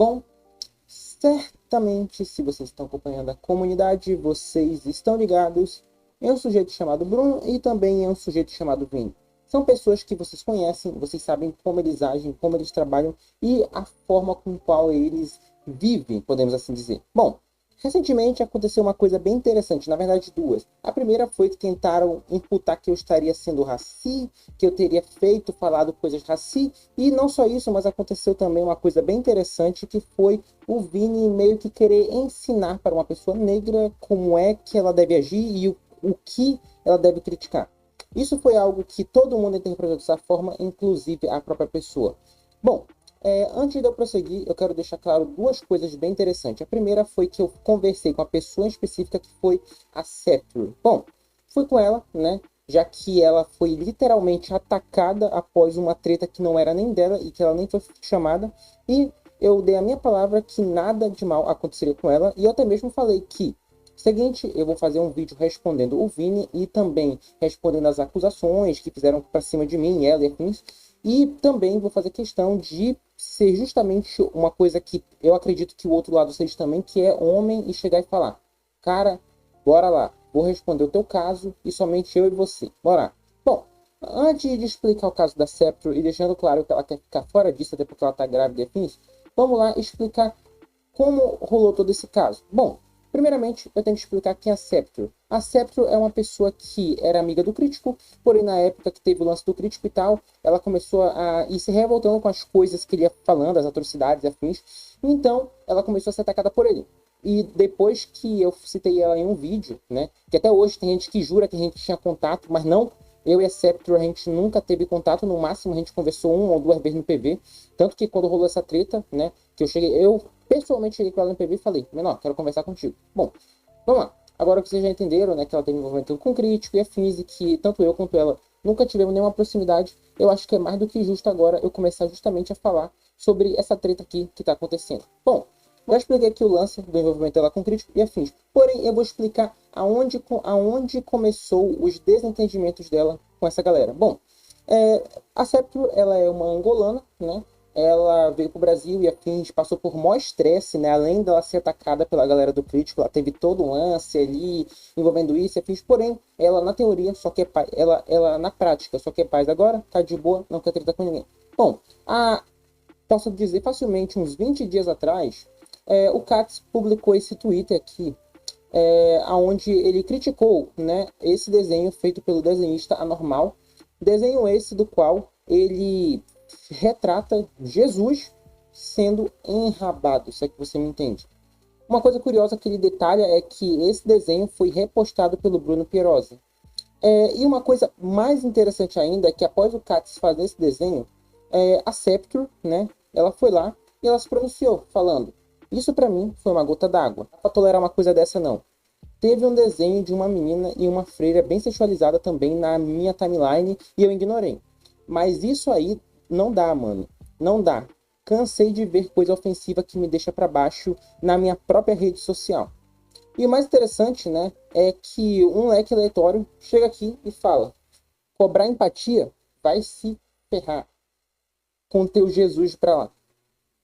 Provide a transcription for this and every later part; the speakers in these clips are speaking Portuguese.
Bom, certamente, se vocês estão acompanhando a comunidade, vocês estão ligados em um sujeito chamado Bruno e também em um sujeito chamado Vini. São pessoas que vocês conhecem, vocês sabem como eles agem, como eles trabalham e a forma com qual eles vivem, podemos assim dizer. Bom, recentemente aconteceu uma coisa bem interessante, na verdade duas. A primeira foi que tentaram imputar que eu estaria sendo raci, que eu teria falado coisas raci, e não só isso, mas aconteceu também uma coisa bem interessante, que foi o Vini meio que querer ensinar para uma pessoa negra como é que ela deve agir e o que ela deve criticar. Isso foi algo que todo mundo interpretou dessa forma, inclusive a própria pessoa. Bom, antes de eu prosseguir, eu quero deixar claro duas coisas bem interessantes. A primeira foi que eu conversei com a pessoa específica que foi a Septru. Bom, fui com ela, né? Já que ela foi literalmente atacada após uma treta que não era nem dela e que ela nem foi chamada. E eu dei a minha palavra que nada de mal aconteceria com ela. E eu até mesmo falei que, seguinte, eu vou fazer um vídeo respondendo o Vini e também respondendo as acusações que fizeram pra cima de mim, ela e afins. E também vou fazer questão de ser justamente uma coisa que eu acredito que o outro lado seja também, que é homem e chegar e falar: cara, bora lá, vou responder o teu caso e somente eu e você, bora. Bom, antes de explicar o caso da Septru e deixando claro que ela quer ficar fora disso, até porque ela tá grávida e afins, vamos lá explicar como rolou todo esse caso. Bom, primeiramente, eu tenho que explicar quem é a Septru. A Septru é uma pessoa que era amiga do Crítico, porém na época que teve o lance do Crítico e tal, ela começou a ir se revoltando com as coisas que ele ia falando, as atrocidades e afins. Então, ela começou a ser atacada por ele. E depois que eu citei ela em um vídeo, né, que até hoje tem gente que jura que a gente tinha contato, mas não, eu e a Septru, a gente nunca teve contato, no máximo a gente conversou 1 ou 2 vezes no PV, tanto que quando rolou essa treta, né, que eu pessoalmente cheguei com ela no PV e falei: menor, quero conversar contigo. Bom, vamos lá. Agora que vocês já entenderam, né, que ela teve envolvimento com crítico e afins e que tanto eu quanto ela nunca tivemos nenhuma proximidade, eu acho que é mais do que justo agora eu começar justamente a falar sobre essa treta aqui que tá acontecendo. Bom, já expliquei aqui o lance do envolvimento dela com crítico e afins, porém eu vou explicar aonde começou os desentendimentos dela com essa galera. Bom, a Septru, ela é uma angolana, né? Ela veio para o Brasil e afins, passou por maior estresse, né? Além dela ser atacada pela galera do crítico, ela teve todo um lance ali envolvendo isso e afins. Porém, ela na teoria só quer paz, ela na prática só quer paz agora, tá de boa, não quer treta com ninguém. Bom, posso dizer facilmente uns 20 dias atrás, o Katz publicou esse Twitter aqui, onde ele criticou, né, esse desenho feito pelo desenhista Anormal, desenho esse do qual ele retrata Jesus sendo enrabado, se é que você me entende. Uma coisa curiosa que ele detalha é que esse desenho foi repostado pelo Bruno Pierosi. E uma coisa mais interessante ainda é que após o Katz fazer esse desenho, a Septru, né, ela foi lá e ela se pronunciou, falando: isso para mim foi uma gota d'água. Não dá pra tolerar uma coisa dessa não. Teve um desenho de uma menina e uma freira bem sexualizada também na minha timeline e eu ignorei. Mas isso aí não dá, mano. Não dá. Cansei de ver coisa ofensiva que me deixa pra baixo na minha própria rede social. E o mais interessante, né, é que um leque aleatório chega aqui e fala: cobrar empatia vai se ferrar com teu Jesus pra lá.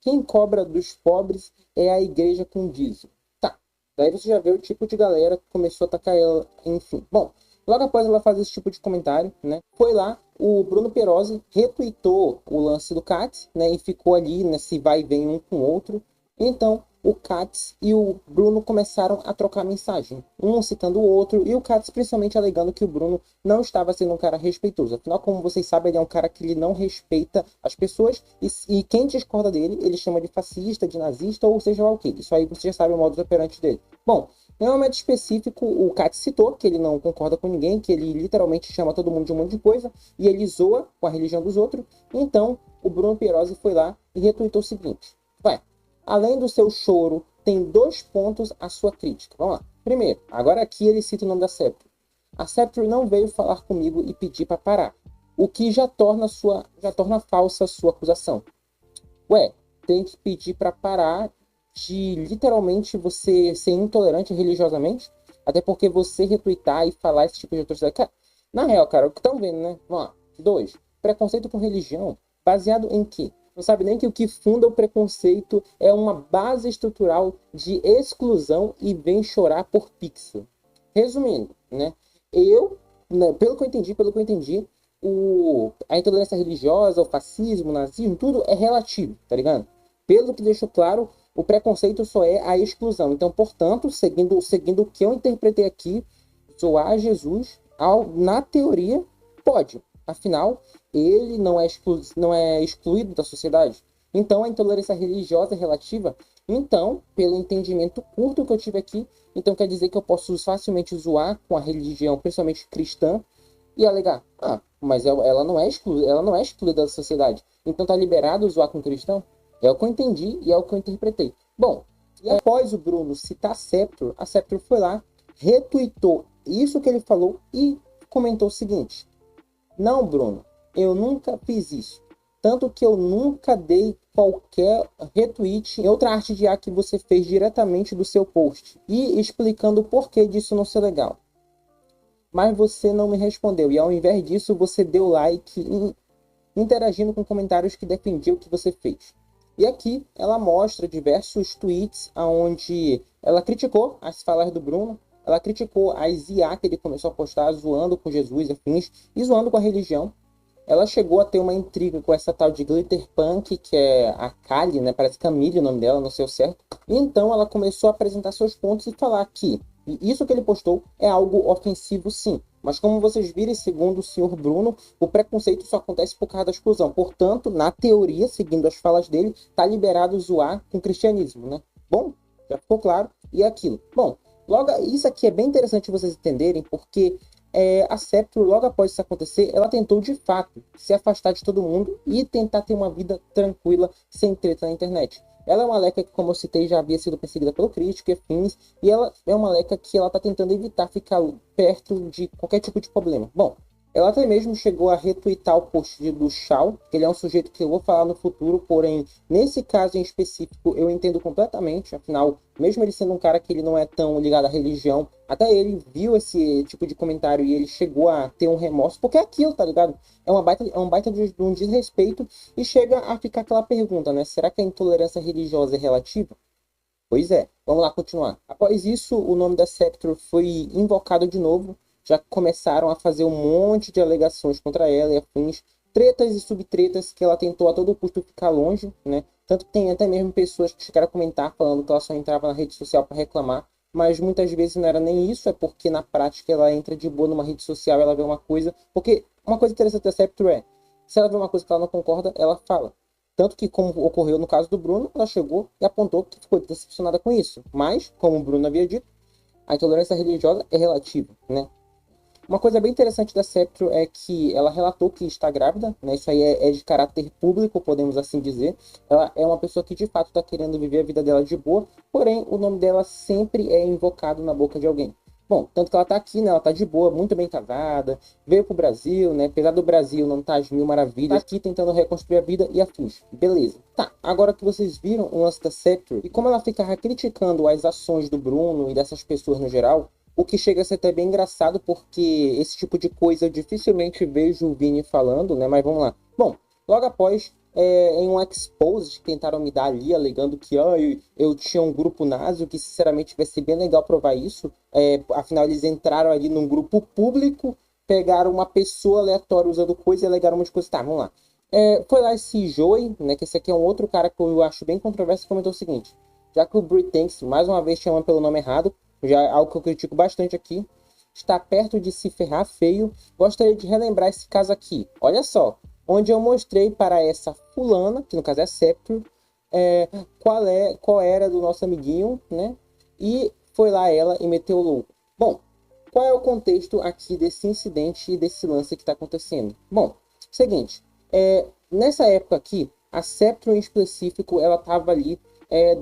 Quem cobra dos pobres é a igreja com dízimo. Tá. Daí você já vê o tipo de galera que começou a atacar ela, enfim. Bom, logo após ela fazer esse tipo de comentário, né, foi lá, o Bruno Pierosi retweetou o lance do Katz, né, e ficou ali nesse vai e vem um com o outro. Então, o Katz e o Bruno começaram a trocar mensagem, um citando o outro, e o Katz principalmente alegando que o Bruno não estava sendo um cara respeitoso. Afinal, como vocês sabem, ele é um cara que ele não respeita as pessoas, e quem discorda dele, ele chama de fascista, de nazista, ou seja lá o que. Isso aí você já sabe o modus operandi dele. Bom, em um momento específico, o Katz citou que ele não concorda com ninguém, que ele literalmente chama todo mundo de um monte de coisa, e ele zoa com a religião dos outros. Então, o Bruno Pierosi foi lá e retweetou o seguinte: vai, além do seu choro, tem 2 pontos à sua crítica. Vamos lá. Primeiro, agora aqui ele cita o nome da Septru. A Septru não veio falar comigo e pedir para parar, o que já torna falsa a sua acusação. Ué, tem que pedir para parar de literalmente você ser intolerante religiosamente? Até porque você retweetar e falar esse tipo de atrocidade. Cara, na real, cara, o que estão vendo, né? Vamos lá. 2. Preconceito com religião baseado em quê? Não sabe nem que o que funda o preconceito é uma base estrutural de exclusão e vem chorar por pixel. Resumindo, né? Eu, né, pelo que eu entendi, a intolerância religiosa, o fascismo, o nazismo, tudo é relativo, tá ligado? Pelo que deixou claro, o preconceito só é a exclusão. Então, portanto, seguindo o que eu interpretei aqui, zoar Jesus, na teoria, pode. Afinal, ele não é excluído da sociedade. Então, a intolerância religiosa é relativa. Então, pelo entendimento curto que eu tive aqui, então quer dizer que eu posso facilmente zoar com a religião, principalmente cristã, e alegar, mas ela não é excluída da sociedade. Então tá liberado zoar com cristão? É o que eu entendi e é o que eu interpretei. Bom, e após o Bruno citar a Scepter foi lá, retuitou isso que ele falou e comentou o seguinte: não, Bruno, eu nunca fiz isso. Tanto que eu nunca dei qualquer retweet em outra arte de ar que você fez diretamente do seu post. E explicando o porquê disso não ser legal. Mas você não me respondeu. E ao invés disso, você deu like interagindo com comentários que defendiam o que você fez. E aqui ela mostra diversos tweets onde ela criticou as falas do Bruno, ela criticou as IA que ele começou a postar zoando com Jesus e afins, e zoando com a religião. Ela chegou a ter uma intriga com essa tal de Glitter Punk, que é a Kali, né? Parece Camille o nome dela, não sei o certo. E então ela começou a apresentar seus pontos e falar que isso que ele postou é algo ofensivo, sim. Mas como vocês viram, segundo o senhor Bruno, o preconceito só acontece por causa da exclusão. Portanto, na teoria, seguindo as falas dele, tá liberado zoar com o cristianismo, né? Bom, já ficou claro. E aquilo. Bom, logo, isso aqui é bem interessante vocês entenderem, porque a Scepter, logo após isso acontecer, ela tentou de fato se afastar de todo mundo e tentar ter uma vida tranquila, sem treta na internet. Ela é uma leca que, como eu citei, já havia sido perseguida pelo crítico e afins, e ela é uma leca que ela tá tentando evitar ficar perto de qualquer tipo de problema. Bom, ela até mesmo chegou a retweetar o post do Shao, que ele é um sujeito que eu vou falar no futuro, porém, nesse caso em específico, eu entendo completamente, afinal, mesmo ele sendo um cara que ele não é tão ligado à religião, até ele viu esse tipo de comentário e ele chegou a ter um remorso, porque é aquilo, tá ligado? É um baita de um desrespeito e chega a ficar aquela pergunta, né? Será que a intolerância religiosa é relativa? Pois é, vamos lá continuar. Após isso, o nome da Scepter foi invocado de novo. Já começaram a fazer um monte de alegações contra ela e afins, tretas e subtretas que ela tentou a todo custo ficar longe, né? Tanto que tem até mesmo pessoas que chegaram a comentar falando que ela só entrava na rede social para reclamar, mas muitas vezes não era nem isso, é porque na prática ela entra de boa numa rede social, ela vê uma coisa, porque uma coisa interessante da Scepter é, se ela vê uma coisa que ela não concorda, ela fala. Tanto que, como ocorreu no caso do Bruno, ela chegou e apontou que ficou decepcionada com isso. Mas, como o Bruno havia dito, a intolerância religiosa é relativa, né? Uma coisa bem interessante da Scepter é que ela relatou que está grávida, né? Isso aí é de caráter público, podemos assim dizer. Ela é uma pessoa que de fato está querendo viver a vida dela de boa, porém o nome dela sempre é invocado na boca de alguém. Bom, tanto que ela tá aqui, né? Ela tá de boa, muito bem casada, veio pro Brasil, né? Apesar do Brasil não tá às mil maravilhas, tá aqui tentando reconstruir a vida e afins. Beleza. Tá, agora que vocês viram o lance da Scepter, e como ela ficava criticando as ações do Bruno e dessas pessoas no geral, o que chega a ser até bem engraçado, porque esse tipo de coisa eu dificilmente vejo o Vini falando, né? Mas vamos lá. Bom, logo após, em um expose que tentaram me dar ali, alegando que eu tinha um grupo nazi, o que sinceramente vai ser bem legal provar isso. Afinal, eles entraram ali num grupo público, pegaram uma pessoa aleatória usando coisa e alegaram um monte de coisa. Tá, vamos lá. Foi lá esse Joey, né? Que esse aqui é um outro cara que eu acho bem controverso, comentou o seguinte: já que o Britanks, mais uma vez, chama pelo nome errado, já é algo que eu critico bastante aqui, está perto de se ferrar feio, gostaria de relembrar esse caso aqui. Olha só, onde eu mostrei para essa fulana, que no caso é Scepter, qual era do nosso amiguinho, né? E foi lá ela e meteu o louco. Bom, qual é o contexto aqui desse incidente e desse lance que está acontecendo? Bom, seguinte, nessa época aqui, a Scepter em específico, ela estava ali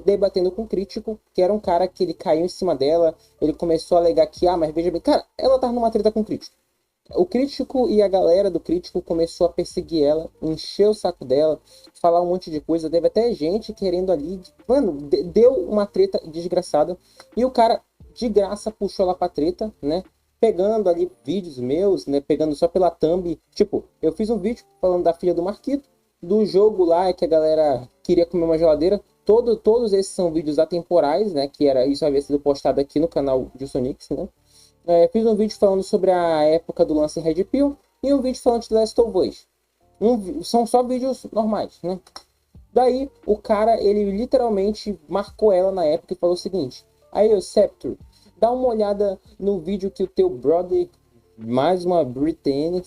debatendo com o crítico, que era um cara que ele caiu em cima dela, ele começou a alegar que, mas veja bem, cara, ela tava numa treta com o crítico. O crítico e a galera do crítico começou a perseguir ela, encher o saco dela, falar um monte de coisa, teve até gente querendo ali, mano, deu uma treta desgraçada, e o cara, de graça, puxou ela pra treta, né? Pegando ali vídeos meus, né? Pegando só pela thumb, tipo, eu fiz um vídeo falando da filha do Marquito, do jogo lá que a galera queria comer uma geladeira. Todos esses são vídeos atemporais, né? Que era isso havia sido postado aqui no canal de Sonix, né? Fiz um vídeo falando sobre a época do lance Red Pill e um vídeo falando de The Last of Us. São só vídeos normais, né? Daí, o cara, ele literalmente marcou ela na época e falou o seguinte: aí, Scepter, dá uma olhada no vídeo que o teu brother, mais uma Britney,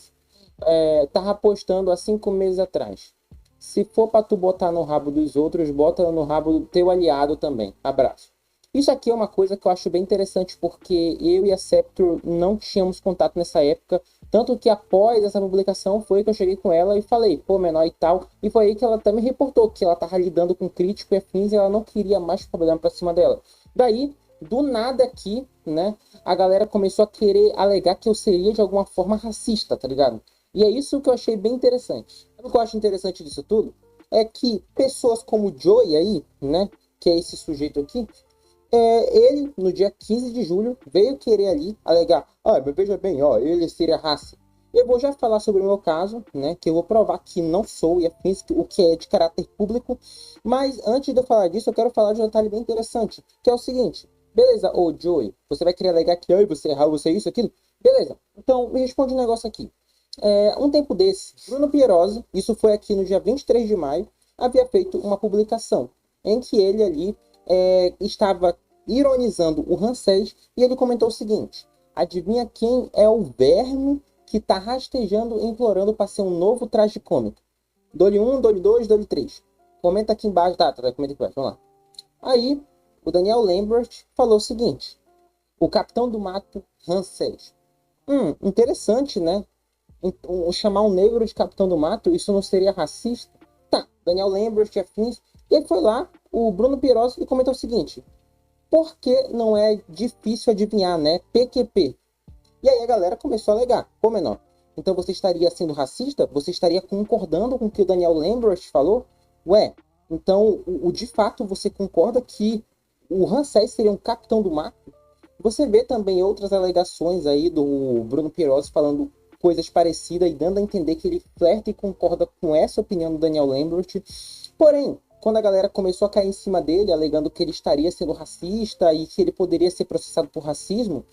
tava postando há 5 meses atrás. Se for pra tu botar no rabo dos outros, bota no rabo do teu aliado também. Abraço. Isso aqui é uma coisa que eu acho bem interessante, porque eu e a Scepter não tínhamos contato nessa época. Tanto que após essa publicação foi que eu cheguei com ela e falei, pô, menor e tal. E foi aí que ela até me reportou que ela tava lidando com crítico e afins e ela não queria mais problema pra cima dela. Daí, do nada aqui, né, a galera começou a querer alegar que eu seria de alguma forma racista, tá ligado? E é isso que eu achei bem interessante. O que eu acho interessante disso tudo é que pessoas como o Joey aí, né, que é esse sujeito aqui, ele, no dia 15 de julho, veio querer ali alegar, mas veja bem, ó, ele seria raça. Eu vou já falar sobre o meu caso, né, que eu vou provar que não sou, e afins, o que é de caráter público. Mas antes de eu falar disso, eu quero falar de um detalhe bem interessante, que é o seguinte: beleza, ô Joey, você vai querer alegar que você é errado, você é isso, aquilo? Beleza, então me responde um negócio aqui. Um tempo desse, Bruno Pierosi, isso foi aqui no dia 23 de maio, havia feito uma publicação em que ele ali estava ironizando o Ramsés e ele comentou o seguinte: adivinha quem é o verme que está rastejando e implorando para ser um novo traje cômico? Dole 1, Dole 2, Dole 3. Comenta aqui embaixo, tá, comenta aqui embaixo, vamos lá. Aí, o Daniel Lambert falou o seguinte: o capitão do mato Ramsés. Interessante, né? Chamar um negro de capitão do mato, isso não seria racista? Tá, Daniel Lambert e afins. E aí foi lá, o Bruno Pierosi, e comentou o seguinte: por que não é difícil adivinhar, né? PQP. E aí a galera começou a alegar: pô, menor, então você estaria sendo racista? Você estaria concordando com o que o Daniel Lambert falou? Ué, então de fato você concorda que o Ramsés seria um capitão do mato? Você vê também outras alegações aí do Bruno Pierosi falando coisas parecidas e dando a entender que ele flerta e concorda com essa opinião do Daniel Lambert. Porém, quando a galera começou a cair em cima dele, alegando que ele estaria sendo racista e que ele poderia ser processado por racismo,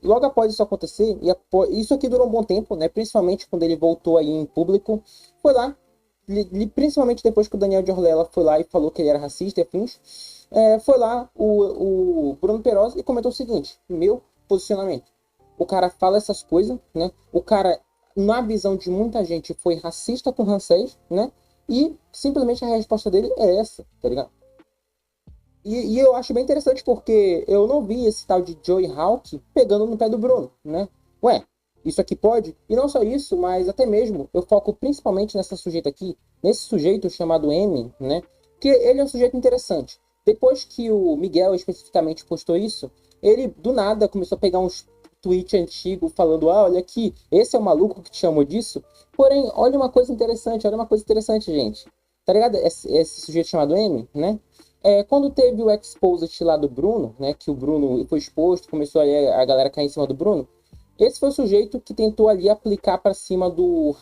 logo após isso acontecer, isso aqui durou um bom tempo, né? Principalmente quando ele voltou aí em público, foi lá, principalmente depois que o Daniel de Orlela foi lá e falou que ele era racista e afins, foi lá o Bruno Pierosi e comentou o seguinte: meu posicionamento. O cara fala essas coisas, né? O cara, na visão de muita gente, foi racista com o Ramsés, né? E simplesmente a resposta dele é essa, tá ligado? E eu acho bem interessante porque eu não vi esse tal de Joey Hawk pegando no pé do Bruno, né? Ué, isso aqui pode? E não só isso, mas até mesmo eu foco principalmente nessa sujeita aqui, nesse sujeito chamado M, né? Que ele é um sujeito interessante. Depois que o Miguel especificamente postou isso, ele do nada começou a pegar uns tweets antigos falando: olha aqui, esse é o maluco que te chamou disso. Porém, olha uma coisa interessante, gente. Tá ligado? Esse sujeito chamado M, né? Quando teve o exposit lá do Bruno, né, que o Bruno foi exposto, começou a galera cair em cima do Bruno, esse foi o sujeito que tentou ali aplicar para cima do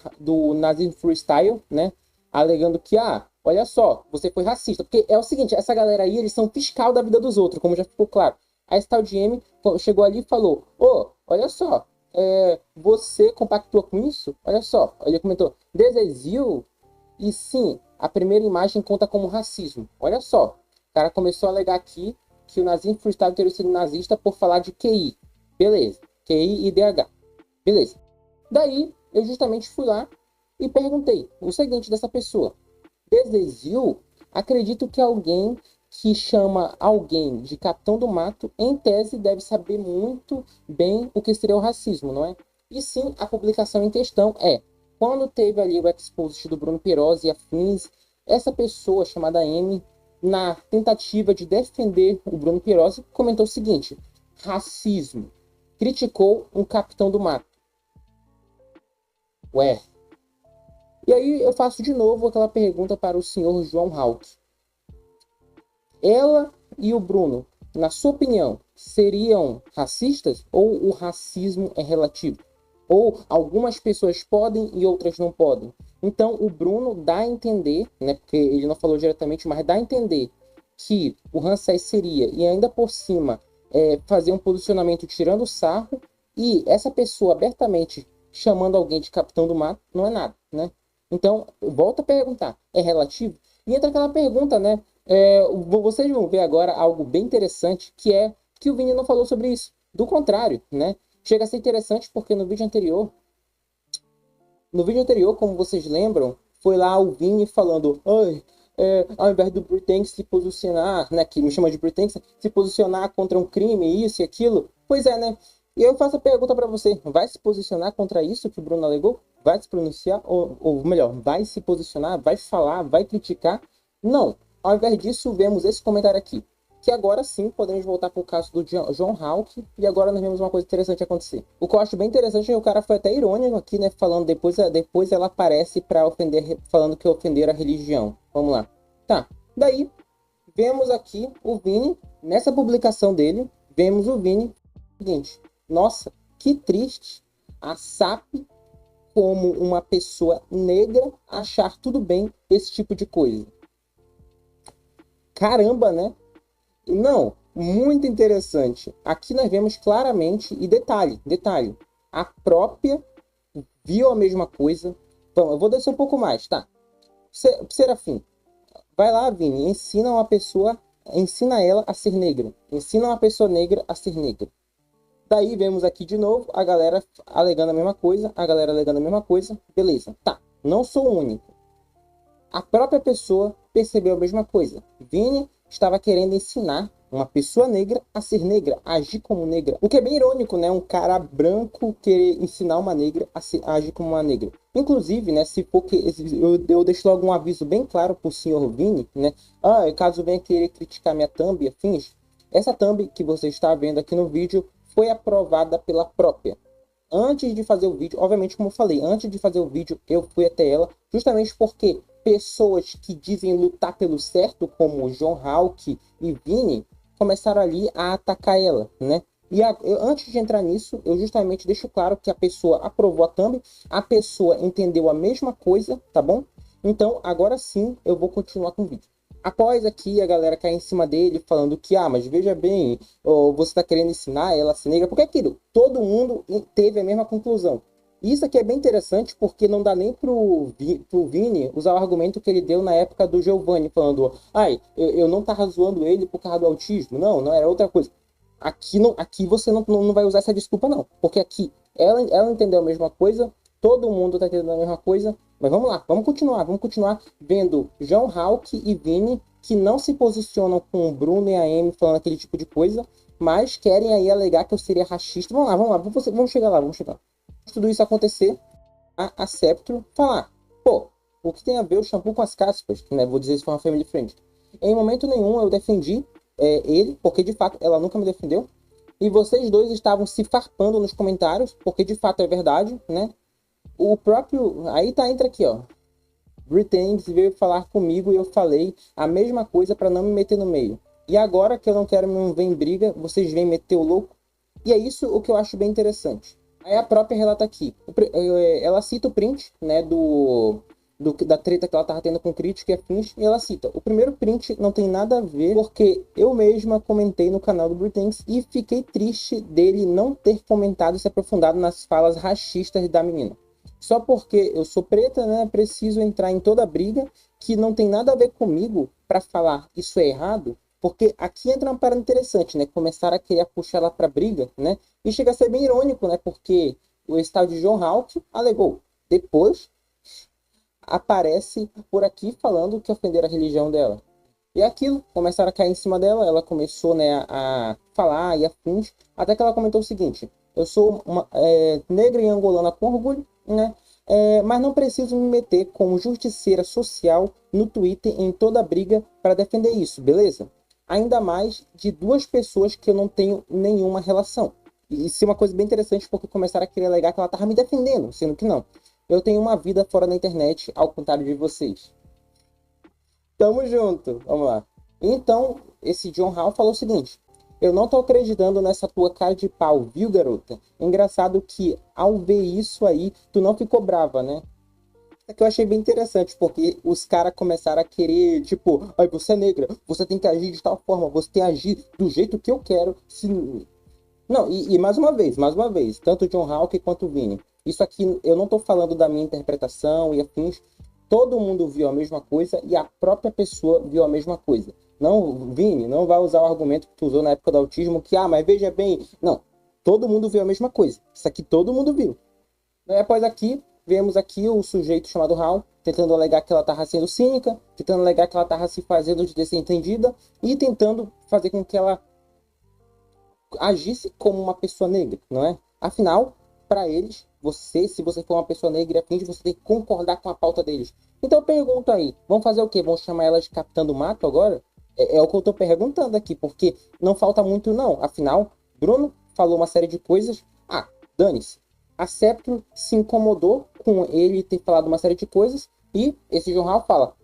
Nazismo Freestyle, né, alegando que, olha só, você foi racista. Porque é o seguinte, essa galera aí, eles são fiscal da vida dos outros, como já ficou claro. Aí esse tal de M chegou ali e falou: olha só, você compactua com isso? Olha só, ele comentou: desexil, e sim, a primeira imagem conta como racismo. Olha só, o cara começou a alegar aqui que o nazismo freestyle teria sido nazista por falar de QI. Beleza. QI e DH. Beleza. Daí, eu justamente fui lá e perguntei o seguinte dessa pessoa: desexil, acredito que alguém que chama alguém de capitão do mato, em tese, deve saber muito bem o que seria o racismo, não é? E sim, a publicação em questão quando teve ali o exposit do Bruno Pierosi e afins, essa pessoa chamada M, na tentativa de defender o Bruno Pierosi, comentou o seguinte: racismo. Criticou um capitão do mato. Ué. E aí eu faço de novo aquela pergunta para o senhor João Hawk. Ela e o Bruno, na sua opinião, seriam racistas ou o racismo é relativo? Ou algumas pessoas podem e outras não podem. Então o Bruno dá a entender, né, porque ele não falou diretamente, mas dá a entender que o Ramsés seria, e ainda por cima, fazer um posicionamento tirando o sarro, e essa pessoa abertamente chamando alguém de capitão do mato, não é nada, né? Então, volta a perguntar, é relativo? E entra aquela pergunta, né? Vocês vão ver agora algo bem interessante, que é que o Vini não falou sobre isso. Do contrário, né? Chega a ser interessante porque no vídeo anterior, como vocês lembram, foi lá o Vini falando, ao invés do Britainx se posicionar, né, que me chama de Britainx, se posicionar contra um crime, isso e aquilo. Pois é, né? E eu faço a pergunta para você, vai se posicionar contra isso que o Bruno alegou? Vai se pronunciar? Ou melhor, vai se posicionar, vai falar, vai criticar? Não. Ao invés disso, vemos esse comentário aqui. Que agora sim podemos voltar para o caso do John Hawke, e agora nós vemos uma coisa interessante acontecer. O que eu acho bem interessante é que o cara foi até irônico aqui, né? Falando depois ela aparece para ofender, falando que ofenderam a religião. Vamos lá. Tá. Daí, vemos aqui o Vini, nessa publicação dele, vemos o Vini, seguinte, nossa, que triste a SAP, como uma pessoa negra, achar tudo bem esse tipo de coisa. Caramba, né? Não, muito interessante. Aqui nós vemos claramente, e detalhe, a própria viu a mesma coisa. Então, eu vou descer um pouco mais, tá? Serafim, vai lá, Vini, ensina ela a ser negra. Ensina uma pessoa negra a ser negra. Daí vemos aqui de novo a galera alegando a mesma coisa, beleza. Tá, não sou o único. A própria pessoa percebeu a mesma coisa. Vini estava querendo ensinar uma pessoa negra a ser negra, a agir como negra. O que é bem irônico, né? Um cara branco querer ensinar uma negra a agir como uma negra. Inclusive, né? Se for que eu deixo logo um aviso bem claro pro senhor Vini, né? Caso venha querer criticar minha thumb e afins, essa thumb que você está vendo aqui no vídeo foi aprovada pela própria. Antes de fazer o vídeo, obviamente, como eu falei, antes de fazer o vídeo, eu fui até ela, justamente porque pessoas que dizem lutar pelo certo, como John Hawke e Vini, começaram ali a atacar ela, né? E antes de entrar nisso, eu justamente deixo claro que a pessoa aprovou a thumb, a pessoa entendeu a mesma coisa, tá bom? Então, agora sim, eu vou continuar com o vídeo. Após aqui a galera cair em cima dele falando que, mas veja bem, você está querendo ensinar ela a ser negra, porque aquilo, todo mundo teve a mesma conclusão. Isso aqui é bem interessante porque não dá nem pro Vini usar o argumento que ele deu na época do Giovanni, falando, eu não tava zoando ele por causa do autismo, não era outra coisa. Aqui você não vai usar essa desculpa não, porque aqui ela entendeu a mesma coisa, todo mundo tá entendendo a mesma coisa, mas vamos lá, vamos continuar vendo John Hawke e Vini que não se posicionam com o Bruno e a Amy falando aquele tipo de coisa, mas querem aí alegar que eu seria racista. Vamos lá, vamos chegar lá. Tudo isso acontecer, a Sceptro falar, o que tem a ver o shampoo com as caspas, né? Vou dizer isso para uma family friend. Em momento nenhum eu defendi ele, porque de fato ela nunca me defendeu, e vocês dois estavam se farpando nos comentários, porque de fato é verdade, né? O próprio, entra aqui, ó, Britainx veio falar comigo e eu falei a mesma coisa para não me meter no meio. E agora que eu não quero me ver em briga, vocês vêm meter o louco? E é isso o que eu acho bem interessante. Aí a própria relata aqui. Ela cita o print, né, da treta que ela tava tendo com crítica e afins, e ela cita: o primeiro print não tem nada a ver, porque eu mesma comentei no canal do Britainx e fiquei triste dele não ter comentado e se aprofundado nas falas racistas da menina. Só porque eu sou preta, né, preciso entrar em toda a briga que não tem nada a ver comigo para falar isso é errado. Porque aqui entra uma parada interessante, né? Começaram a querer puxar ela pra briga, né? E chega a ser bem irônico, né? Porque o estado de John Hawke alegou. Depois aparece por aqui falando que ofenderam a religião dela. E aquilo, começaram a cair em cima dela, ela começou, né, a falar e afins, até que ela comentou o seguinte: eu sou uma negra e angolana com orgulho, né? Mas não preciso me meter como justiceira social no Twitter em toda briga para defender isso, beleza? Ainda mais de duas pessoas que eu não tenho nenhuma relação. E isso é uma coisa bem interessante, porque começaram a querer alegar que ela estava me defendendo, sendo que não. Eu tenho uma vida fora da internet, ao contrário de vocês. Tamo junto, vamos lá. Então, esse John Hall falou o seguinte: Eu não tô acreditando nessa tua cara de pau, viu, garota? Engraçado que, ao ver isso aí, tu não ficou brava, né? É que eu achei bem interessante, porque os caras começaram a querer, tipo, ai, você é negra, você tem que agir de tal forma, você tem que agir do jeito que eu quero. Se... Não, e mais uma vez, tanto o John Hawke quanto o Vini. Isso aqui, eu não tô falando da minha interpretação e afins. Todo mundo viu a mesma coisa e a própria pessoa viu a mesma coisa. Não, Vini, não vai usar o argumento que tu usou na época do autismo, que, mas veja bem. Não, todo mundo viu a mesma coisa. Isso aqui todo mundo viu. Após aqui, vemos aqui o sujeito chamado Hal, tentando alegar que ela estava sendo cínica, tentando alegar que ela estava se fazendo de desentendida e tentando fazer com que ela agisse como uma pessoa negra, não é? Afinal, para eles, você, se você for uma pessoa negra e afins, você tem que concordar com a pauta deles. Então eu pergunto aí, vão fazer o quê? Vão chamar ela de Capitã do Mato agora? É o que eu estou perguntando aqui, porque não falta muito não. Afinal, Bruno falou uma série de coisas. Ah, dane-se. A Septro se incomodou com ele ter falado uma série de coisas e esse jornal fala,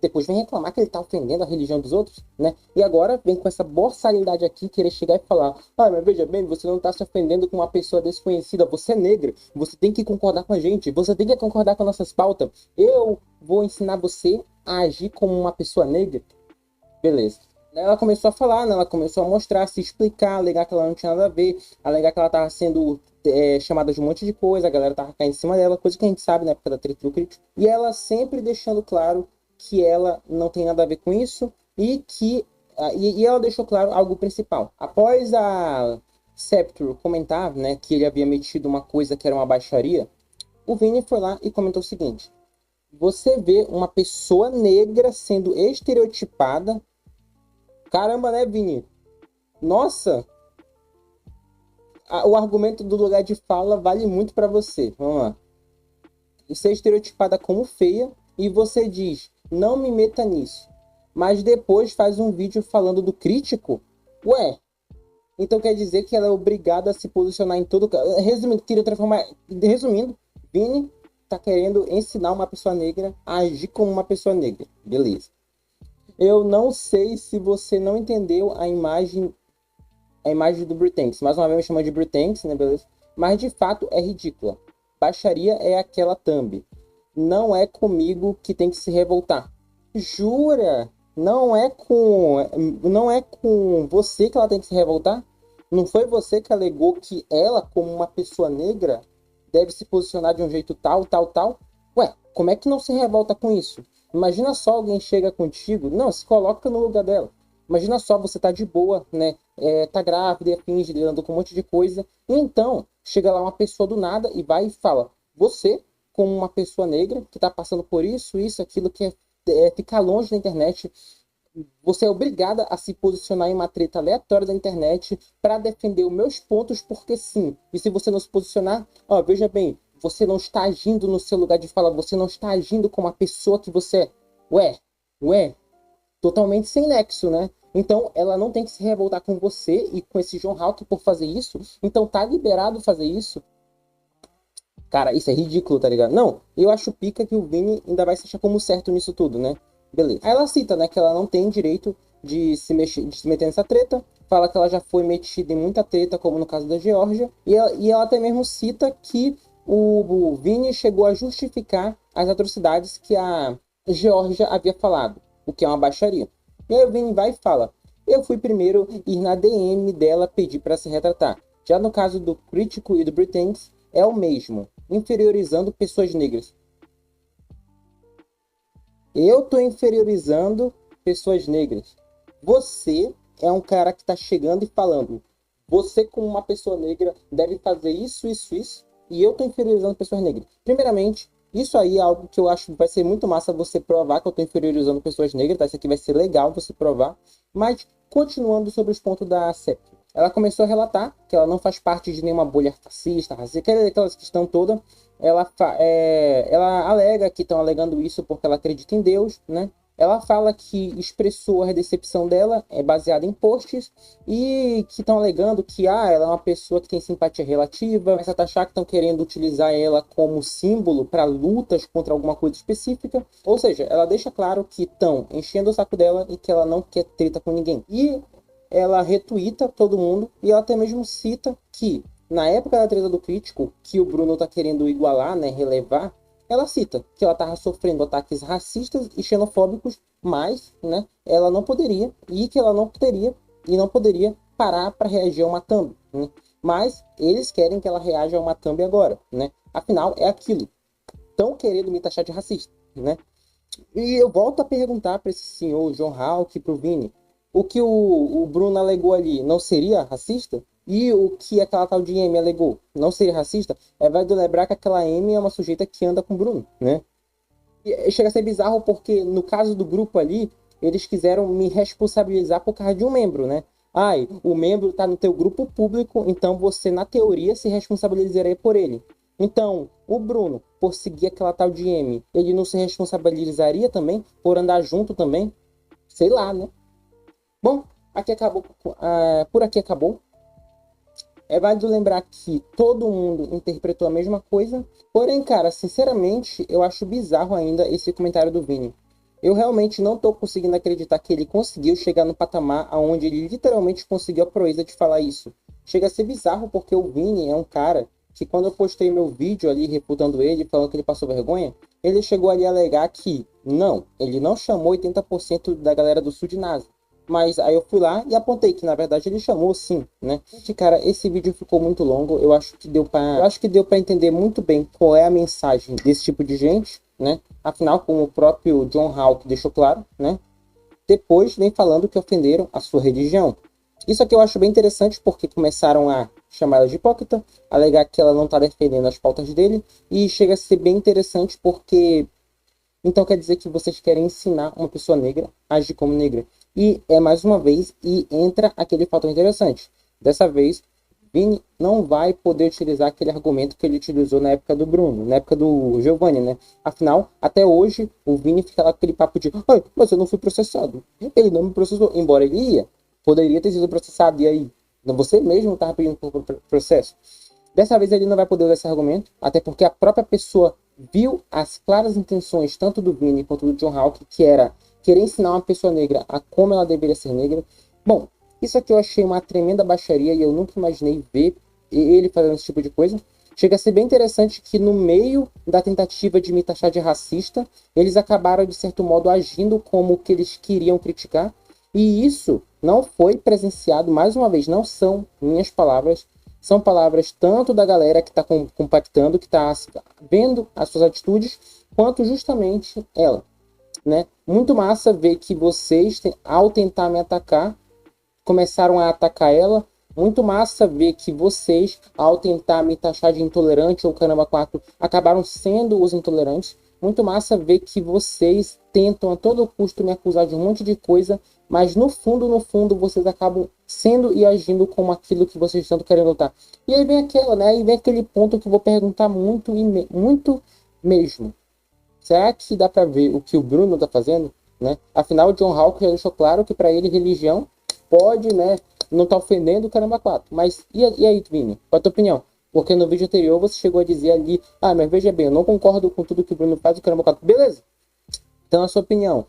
depois vem reclamar que ele tá ofendendo a religião dos outros, né? E agora vem com essa borsalidade aqui, querer chegar e falar, mas veja bem, você não tá se ofendendo com uma pessoa desconhecida, você é negra, você tem que concordar com a gente, você tem que concordar com nossas pautas. Eu vou ensinar você a agir como uma pessoa negra. Beleza. Ela começou a falar, né? Ela começou a mostrar, se explicar, alegar que ela não tinha nada a ver, alegar que ela tava sendo chamada de um monte de coisa, a galera tava caindo em cima dela, coisa que a gente sabe na época da treta do crítico. E ela sempre deixando claro que ela não tem nada a ver com isso e que e ela deixou claro algo principal. Após a Septro comentar, né, que ele havia metido uma coisa que era uma baixaria, o Vini foi lá e comentou o seguinte: você vê uma pessoa negra sendo estereotipada. Caramba, né, Vini? Nossa, o argumento do lugar de fala vale muito para você. Vamos lá. Ser estereotipada como feia e você diz, não me meta nisso. Mas depois faz um vídeo falando do crítico? Ué, então quer dizer que ela é obrigada a se posicionar em todo... Resumindo, queria transformar... Resumindo, Vini tá querendo ensinar uma pessoa negra a agir como uma pessoa negra. Beleza. Eu não sei se você não entendeu a imagem do Brutanks. Mais uma vez me chamando de Brutanks, né, beleza? Mas de fato é ridícula. Baixaria é aquela thumb. Não é comigo que tem que se revoltar. Jura? Não é com você que ela tem que se revoltar? Não foi você que alegou que ela, como uma pessoa negra, deve se posicionar de um jeito tal, tal, tal? Ué, como é que não se revolta com isso? Imagina só alguém chega contigo, não, se coloca no lugar dela. Imagina só, você tá de boa, né? Tá grávida, finge, lidando com um monte de coisa. E então, chega lá uma pessoa do nada e vai e fala, você, como uma pessoa negra, que tá passando por isso, aquilo que é ficar longe da internet, você é obrigada a se posicionar em uma treta aleatória da internet para defender os meus pontos, porque sim. E se você não se posicionar, veja bem, você não está agindo no seu lugar de fala, você não está agindo como a pessoa que você é. Ué, totalmente sem nexo, né? Então, ela não tem que se revoltar com você e com esse John Hawke por fazer isso. Então, tá liberado fazer isso. Cara, isso é ridículo, tá ligado? Não, eu acho pica que o Vini ainda vai se achar como certo nisso tudo, né? Beleza. Aí ela cita, né, que ela não tem direito de se meter nessa treta. Fala que ela já foi metida em muita treta, como no caso da Geórgia. E ela até mesmo cita que o Vini chegou a justificar as atrocidades que a Geórgia havia falado, o que é uma baixaria. E aí o Vini vai e fala, eu fui primeiro ir na DM dela pedir para se retratar. Já no caso do Crítico e do Brutanks, é o mesmo, inferiorizando pessoas negras. Eu tô inferiorizando pessoas negras. Você é um cara que tá chegando e falando, você como uma pessoa negra deve fazer isso, e eu tô inferiorizando pessoas negras. Primeiramente, isso aí é algo que eu acho que vai ser muito massa você provar que eu tô inferiorizando pessoas negras, tá? Isso aqui vai ser legal você provar. Mas, continuando sobre os pontos da Septro. Ela começou a relatar que ela não faz parte de nenhuma bolha fascista, racista, aquelas questão toda. Ela alega que estão alegando isso porque ela acredita em Deus, né? Ela fala que expressou a decepção dela baseada em posts e que estão alegando que ela é uma pessoa que tem simpatia relativa, mas a achar que estão querendo utilizar ela como símbolo para lutas contra alguma coisa específica. Ou seja, ela deixa claro que estão enchendo o saco dela e que ela não quer treta com ninguém. E ela retuita todo mundo e ela até mesmo cita que, na época da treta do Crítico, que o Bruno tá querendo igualar, né, relevar, ela cita que ela tava sofrendo ataques racistas e xenofóbicos, mas, né, ela não poderia, e que ela não poderia parar para reagir a uma thumb, né? Mas eles querem que ela reaja a uma thumb agora, né? Afinal, é aquilo. Estão querendo me taxar de racista, né? E eu volto a perguntar para esse senhor John Hawke, para o Vini, o que o Bruno alegou ali não seria racista? E o que aquela tal de Amy alegou não seria racista? É válido lembrar que aquela Amy é uma sujeita que anda com o Bruno, né? E chega a ser bizarro porque no caso do grupo ali, eles quiseram me responsabilizar por causa de um membro, né? Ai, o membro está no teu grupo público, então você, na teoria, se responsabilizaria por ele. Então, o Bruno, por seguir aquela tal de M, ele não se responsabilizaria também por andar junto também? Sei lá, né? Bom, aqui acabou, por aqui acabou. É válido lembrar que todo mundo interpretou a mesma coisa. Porém, cara, sinceramente, eu acho bizarro ainda esse comentário do Vini. Eu realmente não tô conseguindo acreditar que ele conseguiu chegar no patamar onde ele literalmente conseguiu a proeza de falar isso. Chega a ser bizarro porque o Vini é um cara que, quando eu postei meu vídeo ali refutando ele, falando que ele passou vergonha, ele chegou ali a alegar que não, ele não chamou 80% da galera do Sul de NASA. Mas aí eu fui lá e apontei que na verdade ele chamou sim, né? Gente, cara, esse vídeo ficou muito longo. Eu acho que deu para entender muito bem qual é a mensagem desse tipo de gente, né? Afinal, como o próprio John Hawke deixou claro, né? Depois vem falando que ofenderam a sua religião. Isso aqui eu acho bem interessante porque começaram a chamar ela de hipócrita, alegar que ela não está defendendo as pautas dele, e chega a ser bem interessante porque então quer dizer que vocês querem ensinar uma pessoa negra a agir como negra. E é mais uma vez, e entra aquele fator interessante. Dessa vez, Vini não vai poder utilizar aquele argumento que ele utilizou na época do Bruno, na época do Giovanni, né? Afinal, até hoje, o Vini fica lá com aquele papo de ai, mas eu não fui processado. Ele não me processou, embora ele poderia ter sido processado, e aí? Você mesmo estava pedindo por processo. Dessa vez ele não vai poder usar esse argumento, até porque a própria pessoa viu as claras intenções, tanto do Vini quanto do John Hawke, que era querer ensinar uma pessoa negra a como ela deveria ser negra. Bom, isso aqui eu achei uma tremenda baixaria e eu nunca imaginei ver ele fazendo esse tipo de coisa. Chega a ser bem interessante que no meio da tentativa de me taxar de racista, eles acabaram de certo modo agindo como o que eles queriam criticar. E isso não foi presenciado, mais uma vez, não são minhas palavras, são palavras tanto da galera que está compactando, que está vendo as suas atitudes, quanto justamente ela, né? Muito massa ver que vocês, ao tentar me atacar, começaram a atacar ela. Muito massa ver que vocês, ao tentar me taxar de intolerante ou caramba 4, acabaram sendo os intolerantes. Muito massa ver que vocês tentam a todo custo me acusar de um monte de coisa, mas no fundo, vocês acabam sendo e agindo como aquilo que vocês tanto querem lutar. E aí vem aquela, né? E vem aquele ponto que eu vou perguntar muito mesmo. Será que dá para ver o que o Bruno tá fazendo, né? Afinal, o John Hawke já deixou claro que para ele religião pode, né, não tá ofendendo o caramba 4. Mas e aí, Vini? Qual a tua opinião? Porque no vídeo anterior você chegou a dizer ali, ah, mas veja bem, eu não concordo com tudo que o Bruno faz, o caramba 4. Beleza. Então, a sua opinião,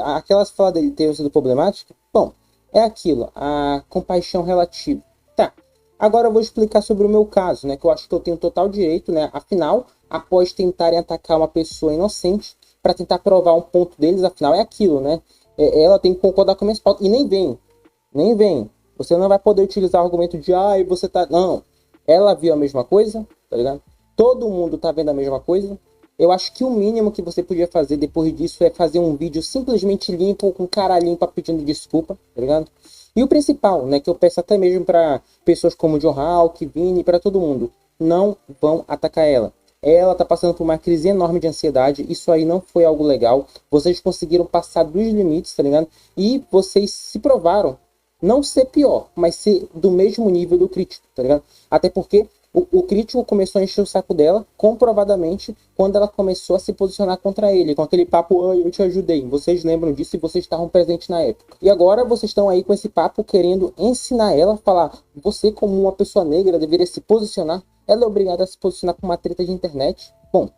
aquelas falas dele ter sido problemática? Bom, é aquilo, a compaixão relativa. Tá, agora eu vou explicar sobre o meu caso, né, que eu acho que eu tenho total direito, né, afinal, após tentarem atacar uma pessoa inocente, para tentar provar um ponto deles, afinal, é aquilo, né, ela tem que concordar com minhas pautas, e nem vem, você não vai poder utilizar o argumento de, ah, você tá, não, ela viu a mesma coisa, tá ligado? Todo mundo tá vendo a mesma coisa. Eu acho que o mínimo que você podia fazer depois disso é fazer um vídeo simplesmente limpo, com cara limpa, pedindo desculpa, tá ligado? E o principal, né, que eu peço até mesmo para pessoas como John Hawke, Vini, para todo mundo, não vão atacar ela. Ela tá passando por uma crise enorme de ansiedade, isso aí não foi algo legal. Vocês conseguiram passar dos limites, tá ligado? E vocês se provaram não ser pior, mas ser do mesmo nível do crítico, tá ligado? Até porque o crítico começou a encher o saco dela, comprovadamente, quando ela começou a se posicionar contra ele, com aquele papo, ah, eu te ajudei. Vocês lembram disso e vocês estavam presentes na época. E agora vocês estão aí com esse papo querendo ensinar ela, falar, você como uma pessoa negra deveria se posicionar. Ela é obrigada a se posicionar com uma treta de internet. Bom,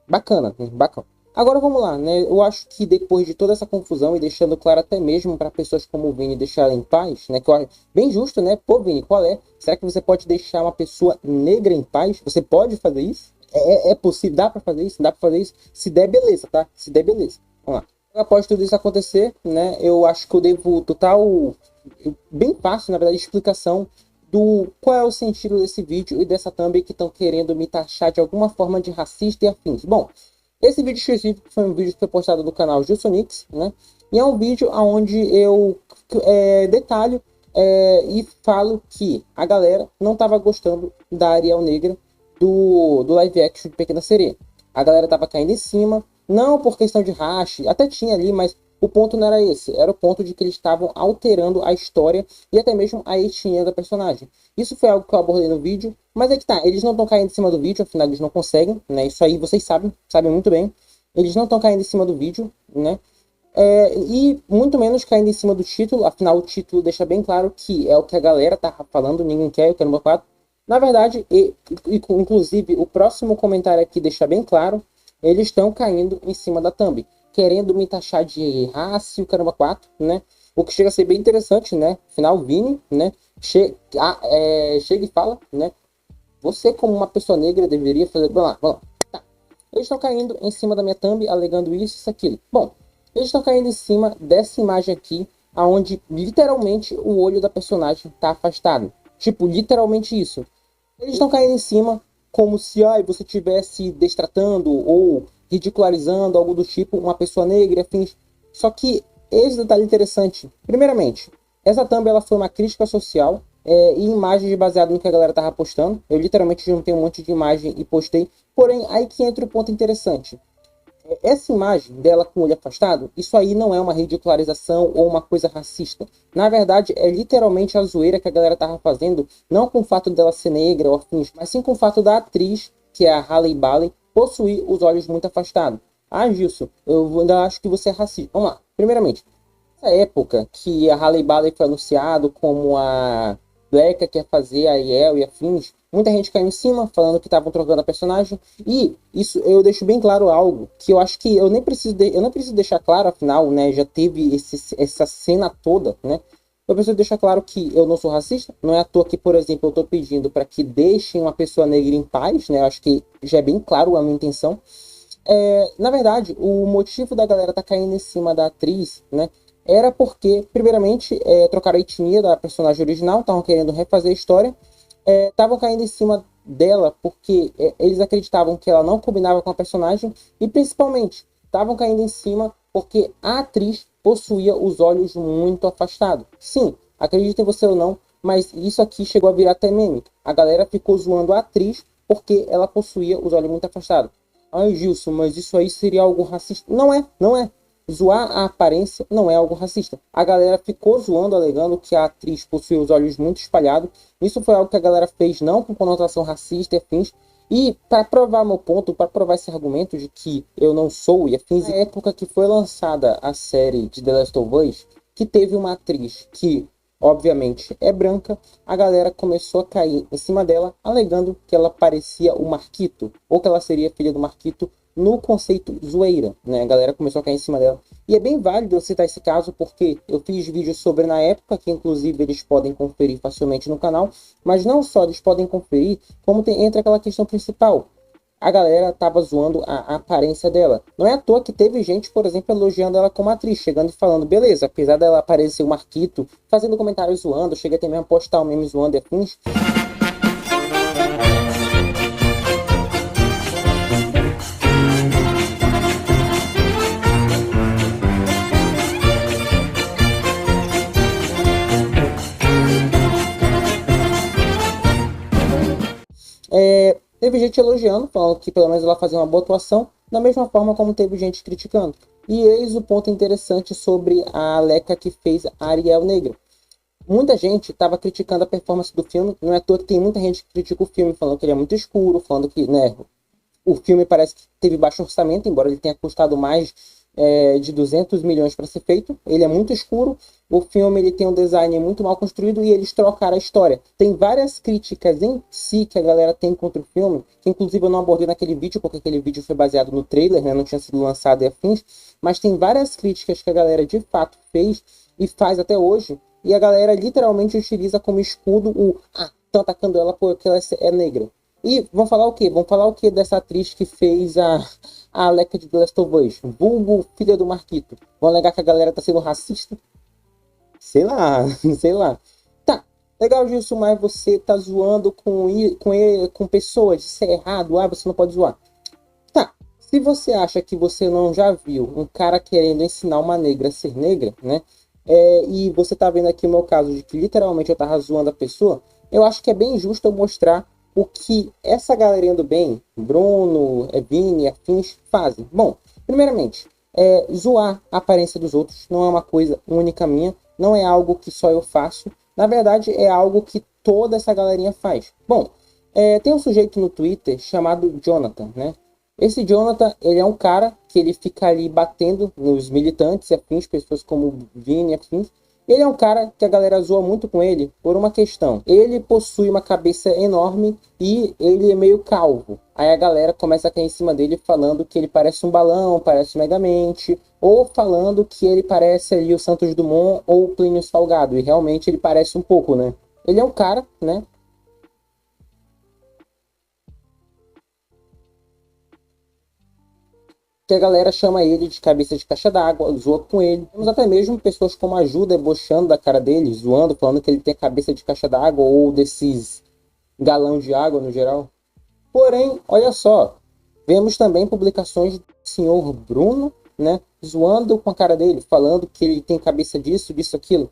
bacana, bacana. Agora vamos lá, né? Eu acho que depois de toda essa confusão e deixando claro até mesmo para pessoas como o Vini deixar em paz, né? Que eu acho bem justo, né? Pô, Vini, qual é? Será que você pode deixar uma pessoa negra em paz? Você pode fazer isso? É possível? Dá para fazer isso? Dá para fazer isso? Se der, beleza, tá? Se der, beleza. Vamos lá. Após tudo isso acontecer, né? Eu acho que eu devo total, bem fácil, na verdade, explicação do qual é o sentido desse vídeo e dessa thumb que estão querendo me taxar de alguma forma de racista e afins. Bom, esse vídeo específico foi um vídeo que foi postado no canal Gilsonix, né? E é um vídeo onde eu detalho e falo que a galera não estava gostando da Ariel Negra do live action de Pequena Sereia. A galera tava caindo em cima, não por questão de hash, até tinha ali, mas o ponto não era esse. Era o ponto de que eles estavam alterando a história e até mesmo a etnia da personagem. Isso foi algo que eu abordei no vídeo, mas é que tá, eles não estão caindo em cima do vídeo, afinal eles não conseguem, né? Isso aí vocês sabem muito bem. Eles não estão caindo em cima do vídeo, né? E muito menos caindo em cima do título, afinal o título deixa bem claro que é o que a galera tá falando, ninguém quer, eu quero meu 4. Na verdade, inclusive, o próximo comentário aqui deixa bem claro, eles estão caindo em cima da thumb, querendo me taxar de raça e o caramba 4, né? O que chega a ser bem interessante, né? Afinal, o Vini, né? Chega e fala, né? Você, como uma pessoa negra, deveria fazer... Vamos lá. Tá. Eles estão caindo em cima da minha thumb, alegando isso, aquilo. Bom, eles estão caindo em cima dessa imagem aqui, onde literalmente o olho da personagem está afastado. Tipo, literalmente isso. Eles estão caindo em cima como se você estivesse destratando ou ridicularizando algo do tipo uma pessoa negra, afins. Só que esse detalhe interessante. Primeiramente, essa thumb ela foi uma crítica social e imagens baseadas no que a galera tava postando. Eu literalmente juntei um monte de imagem e postei. Porém, aí que entra o ponto interessante. Essa imagem dela com o olho afastado, isso aí não é uma ridicularização ou uma coisa racista. Na verdade, é literalmente a zoeira que a galera tava fazendo, não com o fato dela ser negra ou afins, mas sim com o fato da atriz, que é a Halle Bailey, possuir os olhos muito afastados. Ah, Gilson, eu ainda acho que você é racista. Vamos lá. Primeiramente, nessa época que a Halle Bailey foi anunciado como a Black que ia fazer a Ariel e afins, muita gente caiu em cima, falando que estavam trocando a personagem. E isso eu deixo bem claro algo que eu acho que eu nem preciso deixar claro, afinal, né? Já teve essa cena toda, né? Eu preciso deixar claro que eu não sou racista. Não é à toa que, por exemplo, eu estou pedindo para que deixem uma pessoa negra em paz, né? Eu acho que já é bem claro a minha intenção. Na verdade, o motivo da galera tá caindo em cima da atriz, né? Era porque, primeiramente, trocaram a etnia da personagem original, estavam querendo refazer a história. Estavam caindo em cima dela porque eles acreditavam que ela não combinava com a personagem e principalmente estavam caindo em cima porque a atriz possuía os olhos muito afastados. Sim, acreditem você ou não, mas isso aqui chegou a virar até meme. A galera ficou zoando a atriz porque ela possuía os olhos muito afastados. Ai, Gilson, mas isso aí seria algo racista? Não é. Zoar a aparência não é algo racista. A galera ficou zoando, alegando que a atriz possuía os olhos muito espalhados. Isso foi algo que a galera fez não com conotação racista e afins. E para provar meu ponto, para provar esse argumento de que eu não sou e afins, na época que foi lançada a série de The Last of Us, que teve uma atriz que, obviamente, é branca, a galera começou a cair em cima dela, alegando que ela parecia o Marquito, ou que ela seria filha do Marquito, no conceito zoeira, né? A galera começou a cair em cima dela. E é bem válido eu citar esse caso, porque eu fiz vídeos sobre na época, que inclusive eles podem conferir facilmente no canal, mas não só eles podem conferir, como entra aquela questão principal. A galera tava zoando a aparência dela. Não é à toa que teve gente, por exemplo, elogiando ela como atriz, chegando e falando, beleza, apesar dela parecer o Marquito, fazendo comentários zoando, chega até mesmo a postar um meme zoando e afins. Teve gente elogiando, falando que pelo menos ela fazia uma boa atuação, da mesma forma como teve gente criticando. E eis o ponto interessante sobre a Aleca que fez a Ariel Negra. Muita gente estava criticando a performance do filme, não é à toa que tem muita gente que critica o filme, falando que ele é muito escuro, falando que, né, o filme parece que teve baixo orçamento, embora ele tenha custado mais de 200 milhões para ser feito. Ele é muito escuro. O filme ele tem um design muito mal construído e eles trocaram a história. Tem várias críticas em si que a galera tem contra o filme, que inclusive eu não abordei naquele vídeo, porque aquele vídeo foi baseado no trailer, né? Não tinha sido lançado e afins. Mas tem várias críticas que a galera de fato fez e faz até hoje. E a galera literalmente utiliza como escudo o estão atacando ela porque ela é negra. E vão falar o quê? Vão falar o quê dessa atriz que fez a Aleca de The Last of Us, vulgo filha do Marquito? Vão alegar que a galera tá sendo racista? Sei lá, sei lá. Tá, legal disso, mas você tá zoando com pessoas, isso é errado, você não pode zoar. Tá, se você acha que você não já viu um cara querendo ensinar uma negra a ser negra, né? E você tá vendo aqui o meu caso de que literalmente eu tava zoando a pessoa, eu acho que é bem justo eu mostrar o que essa galerinha do bem, Bruno, Vini, afins, fazem. Bom, primeiramente, zoar a aparência dos outros não é uma coisa única minha, não é algo que só eu faço, na verdade é algo que toda essa galerinha faz. Bom, tem um sujeito no Twitter chamado Jonathan, né? Esse Jonathan, ele é um cara que ele fica ali batendo nos militantes e afins, pessoas como Vini e afins. Ele é um cara que a galera zoa muito com ele por uma questão. Ele possui uma cabeça enorme e ele é meio calvo. Aí a galera começa a cair em cima dele falando que ele parece um balão, parece um Megamente, ou falando que ele parece ali o Santos Dumont ou o Plínio Salgado. E realmente ele parece um pouco, né? Ele é um cara, né? Que a galera chama ele de cabeça de caixa d'água, zoa com ele. Temos até mesmo pessoas como a Ju debochando da cara dele, zoando, falando que ele tem cabeça de caixa d'água ou desses galão de água no geral. Porém, olha só, vemos também publicações do senhor Bruno, né, zoando com a cara dele, falando que ele tem cabeça disso, disso, aquilo.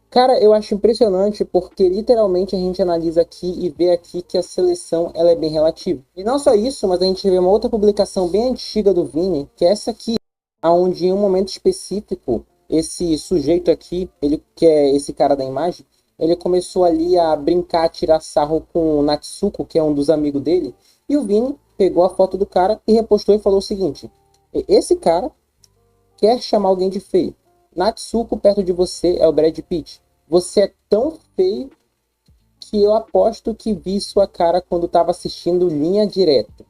Cara, eu acho impressionante porque literalmente a gente analisa aqui e vê aqui que a seleção ela é bem relativa. E não só isso, mas a gente vê uma outra publicação bem antiga do Vini, que é essa aqui, onde em um momento específico, esse sujeito aqui, ele que é esse cara da imagem, ele começou ali a brincar, a tirar sarro com o Natsuko, que é um dos amigos dele, e o Vini pegou a foto do cara e repostou e falou o seguinte: esse cara quer chamar alguém de feio. Natsuko perto de você é o Brad Pitt. Você é tão feio que eu aposto que vi sua cara quando estava assistindo Linha Direta.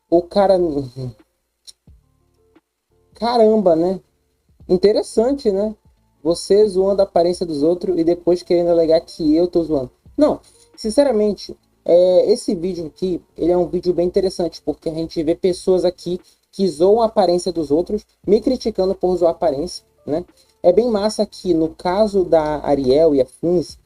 O cara... Caramba, né? Interessante, né? Você zoando a aparência dos outros e depois querendo alegar que eu tô zoando. Não, sinceramente, esse vídeo aqui, ele é um vídeo bem interessante, porque a gente vê pessoas aqui que zoam a aparência dos outros, me criticando por zoar a aparência, né? É bem massa que no caso da Ariel e afins,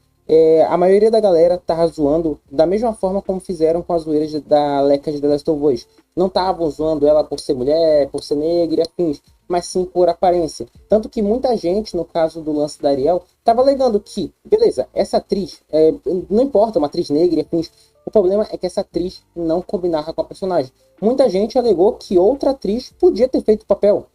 a maioria da galera tava zoando da mesma forma como fizeram com as zoeiras da Aleca de The Last of Us. Não estavam zoando ela por ser mulher, por ser negra e afins, mas sim por aparência. Tanto que muita gente, no caso do lance da Ariel, tava alegando que, beleza, essa atriz, não importa, uma atriz negra e afins, o problema é que essa atriz não combinava com a personagem. Muita gente alegou que outra atriz podia ter feito o papel.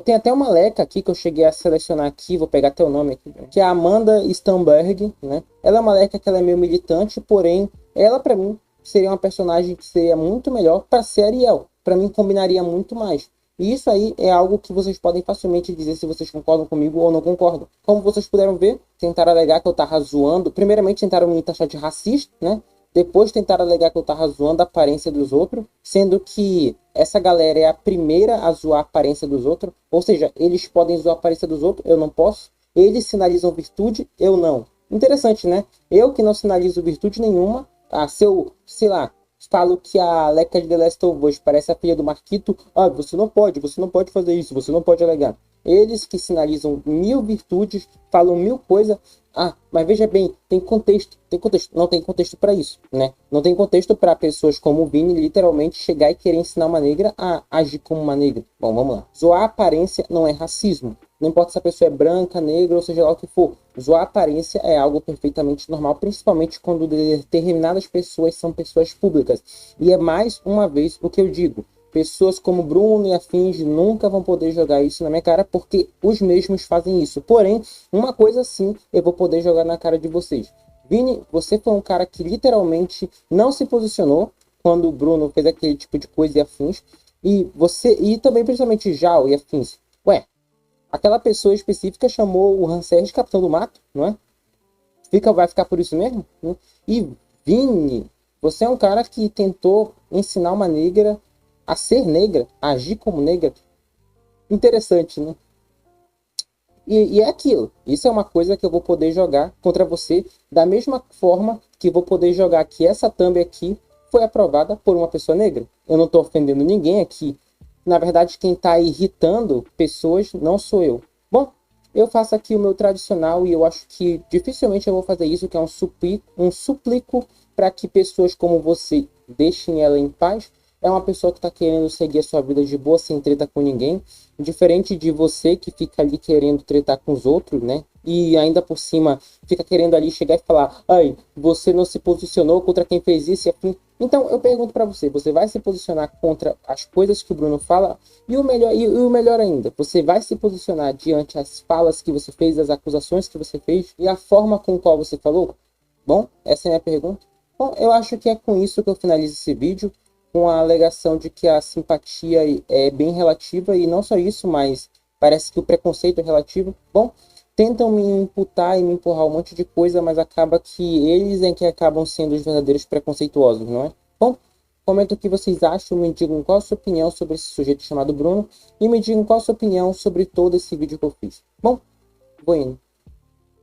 Tem até uma leca aqui que eu cheguei a selecionar aqui, vou pegar até o nome aqui, que é a Amanda Stamberg, né? Ela é uma leca que ela é meio militante, porém, ela para mim seria uma personagem que seria muito melhor para ser Ariel. Para mim combinaria muito mais. E isso aí é algo que vocês podem facilmente dizer se vocês concordam comigo ou não concordam. Como vocês puderam ver, tentaram alegar que eu tava zoando. Primeiramente tentaram me taxar de racista, né? Depois tentaram alegar que eu tava zoando a aparência dos outros, sendo que essa galera é a primeira a zoar a aparência dos outros. Ou seja, eles podem zoar a aparência dos outros, eu não posso. Eles sinalizam virtude, eu não. Interessante, né? Eu que não sinalizo virtude nenhuma, se eu, sei lá, falo que a Aleca de The Last of Us parece a filha do Marquito, você não pode fazer isso, você não pode alegar. Eles que sinalizam 1000 virtudes, falam 1000 coisas. Mas veja bem, tem contexto. Não tem contexto para isso, né? Não tem contexto para pessoas como o Vini literalmente chegar e querer ensinar uma negra a agir como uma negra. Bom, vamos lá. Zoar a aparência não é racismo. Não importa se a pessoa é branca, negra ou seja lá o que for. Zoar a aparência é algo perfeitamente normal, principalmente quando determinadas pessoas são pessoas públicas. E é mais uma vez o que eu digo. Pessoas como Bruno e afins nunca vão poder jogar isso na minha cara porque os mesmos fazem isso. Porém, uma coisa sim eu vou poder jogar na cara de vocês. Vini, você foi um cara que literalmente não se posicionou quando o Bruno fez aquele tipo de coisa e afins. E também principalmente Jao e afins. Ué, aquela pessoa específica chamou o Hanser de Capitão do Mato, não é? Vai ficar por isso mesmo? Né? E Vini, você é um cara que tentou ensinar uma negra a ser negra, a agir como negra. Interessante, né? E é aquilo. Isso é uma coisa que eu vou poder jogar contra você da mesma forma que vou poder jogar que essa thumb aqui foi aprovada por uma pessoa negra. Eu não estou ofendendo ninguém aqui. Na verdade, quem está irritando pessoas não sou eu. Bom, eu faço aqui o meu tradicional e eu acho que dificilmente eu vou fazer isso, que é um suplico para que pessoas como você deixem ela em paz. É uma pessoa que está querendo seguir a sua vida de boa, sem treta com ninguém. Diferente de você que fica ali querendo tretar com os outros, né? E ainda por cima fica querendo ali chegar e falar: ai, você não se posicionou contra quem fez isso e afim. Então eu pergunto para você: você vai se posicionar contra as coisas que o Bruno fala? E o melhor ainda, você vai se posicionar diante as falas que você fez, as acusações que você fez e a forma com qual você falou? Bom, essa é a minha pergunta. Bom, eu acho que é com isso que eu finalizo esse vídeo, com a alegação de que a simpatia é bem relativa, e não só isso, mas parece que o preconceito é relativo. Bom, tentam me imputar e me empurrar um monte de coisa, mas acaba que eles é que acabam sendo os verdadeiros preconceituosos, não é? Bom, comenta o que vocês acham, me digam qual a sua opinião sobre esse sujeito chamado Bruno, e me digam qual a sua opinião sobre todo esse vídeo que eu fiz. Bom, vou indo.